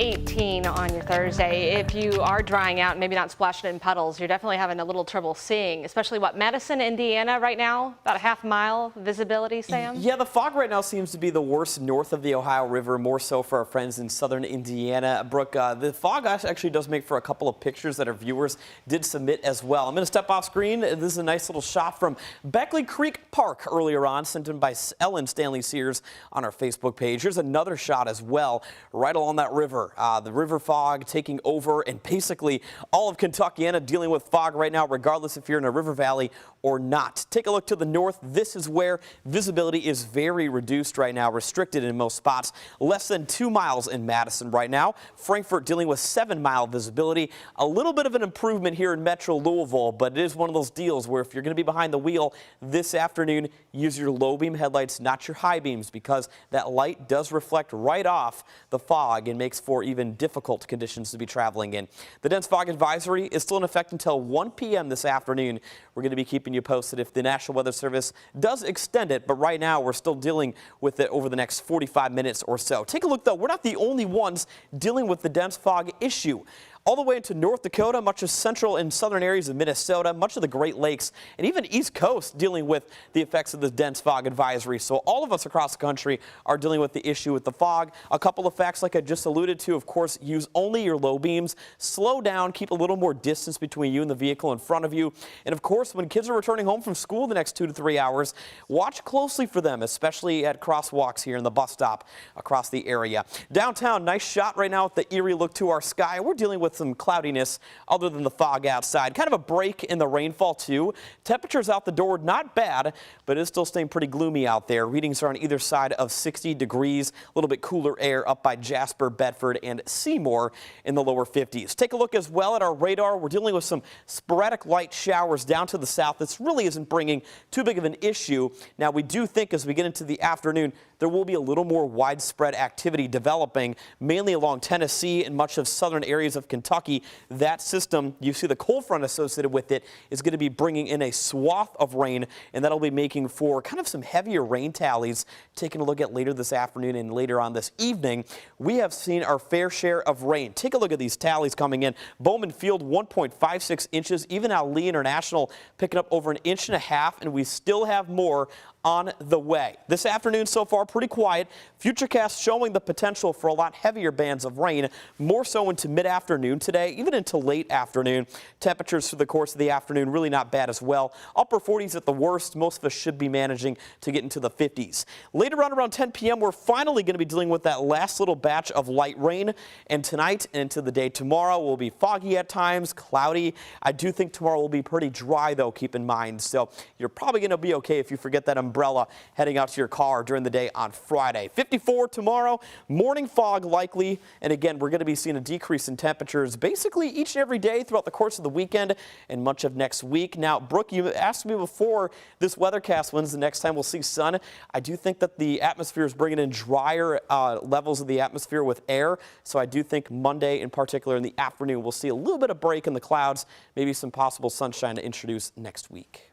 18 on your Thursday. If you are drying out and maybe not splashing in puddles, you're definitely having a little trouble seeing, especially Madison, Indiana right now, about a half-mile visibility, Sam? Yeah, the fog right now seems to be the worst north of the Ohio River, more so for our friends in southern Indiana. Brooke, the fog actually does make for a couple of pictures that our viewers did submit as well. I'm going to step off screen. This is a nice little shot from Beckley Creek Park earlier on, sent in by Ellen Stanley Sears on our Facebook page. Here's another shot as well, right along that river. The river fog taking over, and basically all of Kentuckiana dealing with fog right now, regardless if you're in a river valley or not. Take a look to the north. This is where visibility is very reduced right now, restricted in most spots. Less than 2 miles in Madison right now. Frankfort dealing with 7-mile visibility. A little bit of an improvement here in Metro Louisville, but it is one of those deals where if you're going to be behind the wheel this afternoon, use your low beam headlights, not your high beams, because that light does reflect right off the fog and makes for even difficult conditions to be traveling in. The dense fog advisory is still in effect until 1 p.m. this afternoon. We're going to be keeping you posted if the National Weather Service does extend it, but right now we're still dealing with it over the next 45 minutes or so. Take a look, though. We're not the only ones dealing with the dense fog issue. All the way into North Dakota, much of central and southern areas of Minnesota, much of the Great Lakes, and even East Coast dealing with the effects of the dense fog advisory. So all of us across the country are dealing with the issue with the fog. A couple of facts like I just alluded to, of course, use only your low beams, slow down, keep a little more distance between you and the vehicle in front of you. And of course, when kids are returning home from school the next 2 to 3 hours, watch closely for them, especially at crosswalks here in the bus stop across the area. Downtown, nice shot right now with the eerie look to our sky. We're dealing with some cloudiness other than the fog outside. Kind of a break in the rainfall too. Temperatures out the door, not bad, but it's still staying pretty gloomy out there. Readings are on either side of 60 degrees. A little bit cooler air up by Jasper, Bedford, and Seymour in the lower 50s. Take a look as well at our radar. We're dealing with some sporadic light showers down to the south. This really isn't bringing too big of an issue. Now, we do think as we get into the afternoon, there will be a little more widespread activity developing, mainly along Tennessee and much of southern areas of Kentucky. That system, you see the cold front associated with it, is going to be bringing in a swath of rain, and that'll be making for kind of some heavier rain tallies. Taking a look at later this afternoon and later on this evening, we have seen our fair share of rain. Take a look at these tallies coming in. Bowman Field, 1.56 inches. Even out Lee International picking up over 1.5 inches, and we still have more on the way. This afternoon so far pretty quiet. Futurecast showing the potential for a lot heavier bands of rain, more so into mid-afternoon today, even into late afternoon. Temperatures for the course of the afternoon really not bad as well. Upper 40s at the worst. Most of us should be managing to get into the 50s. Later on around 10 p.m. we're finally going to be dealing with that last little batch of light rain, and tonight and into the day tomorrow will be foggy at times, cloudy. I do think tomorrow will be pretty dry though, keep in mind. So you're probably going to be okay if you forget that umbrella heading out to your car during the day on Friday. 54 tomorrow, morning fog likely, and again we're going to be seeing a decrease in temperatures basically each and every day throughout the course of the weekend and much of next week. Now, Brooke, you asked me before this weathercast when's the next time we'll see sun. I do think that the atmosphere is bringing in drier levels of the atmosphere with air, so I do think Monday in particular in the afternoon we'll see a little bit of break in the clouds, maybe some possible sunshine to introduce next week.